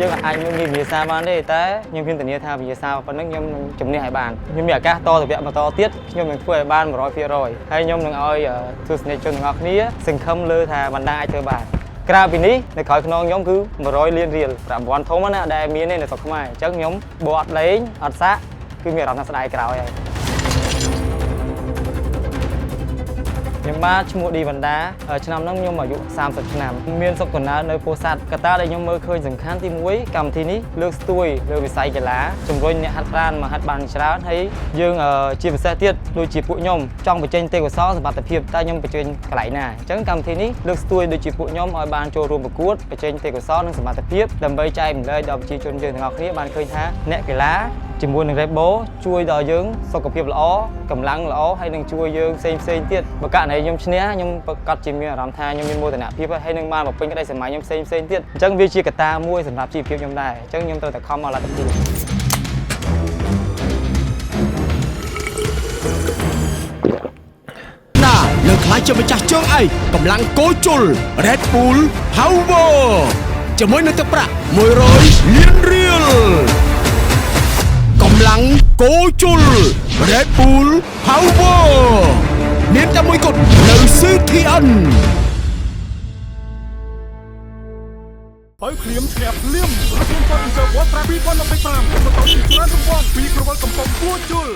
យើងអាចមានវិសាបានទេតែខ្ញុំហ៊ានធានាថាវិសាប៉ុណ្ណឹងខ្ញុំនឹងជំនះឲ្យបានខ្ញុំមានឱកាសតទៅវគ្គបន្តទៀតខ្ញុំនឹងធ្វើឲ្យបាន 100% ហើយខ្ញុំនឹងឲ្យទស្សនិកជនទាំងអស់គ្នាសង្ឃឹមលើថាបណ្ដាអាចធ្វើបានក្រៅពីនេះនៅក្រោយខ្នងខ្ញុំគឺ100លានរៀលប្រាក់រង្វាន់ធំណាដែលមាននៅស្រុកខ្មែរអញ្ចឹងខ្ញុំបើអត់លេងអត់សាក់គឺមានអារម្មណ៍ថាស្ដាយក្រោយហើយខ្ញុំបាទឈ្មោះឌីវណ្ដាឆ្នាំហ្នឹងខ្ញុំអាយុ30ឆ្នាំមានសុខកំណើតនៅពោធិ៍សាត់កត្តាដែលខ្ញុំមើលឃើញសំខាន់ទី1កម្មវិធីនេះលើកស្ទួយលើវិស័យកីឡាជំរុញអ្នកហាត់ប្រាណមកហាត់បានច្រើនហើយយើងជាពិសេសទៀតដូចជាពួកខ្ញុំចង់បញ្ចេញទេពកោសល្យសមត្ថភាពតែខ្ញុំបញ្ចេញកន្លែងណាអញ្ចឹងកម្មវិធីនេះលើកស្ទួយដូចជាពួកខ្ញុំឲ្យបានចូលរួមប្រកួតបញ្ចេញទេពកោសល្យនិងសមត្ថភាពដើម្បីចែករំលែកដល់ប្រជាជនយើងទាំងអស់គ្នាបានឃើញថាអ្នកកីឡាជាមួយនឹង Red Bull ជួយដល់យើងសុខភាពល្អកម្លាំងល្អហើយនឹងជួយយើងផ្សេងទៀតបើករណីខ្ញុំឈ្នះខ្ញុំប្រកាសជាមានអារម្មណ៍ថាខ្ញុំមានមោទនភាពហើយនឹងបានបំពេញក្តីស្រមៃខ្ញុំផ្សេងទៀតអញ្ចឹងវាជាកត្តាមួយសម្រាប់ជីវភាពខ្ញុំដែរអញ្ចឹងខ្ញុំត្រូវតែខំមកលទ្ធភាពណានឹងខ្លាចជាម្ចាស់ជើងឯកកម្លាំងគោជុល Red Bull Power ជាមួយនឹងទឹកប្រាក់100លានរៀលកម្លាំងគោជុល Red Bull Power មានតែមួយគត់នៅ CTN បើឃ្លៀមឈ្នះភ្លាមរកខ្ញុំគាត់ពីសើវត្តត្រា2025បន្តពីច្រើនរង្វាន់ពីក្រវិលកំប៉ុងគួជុល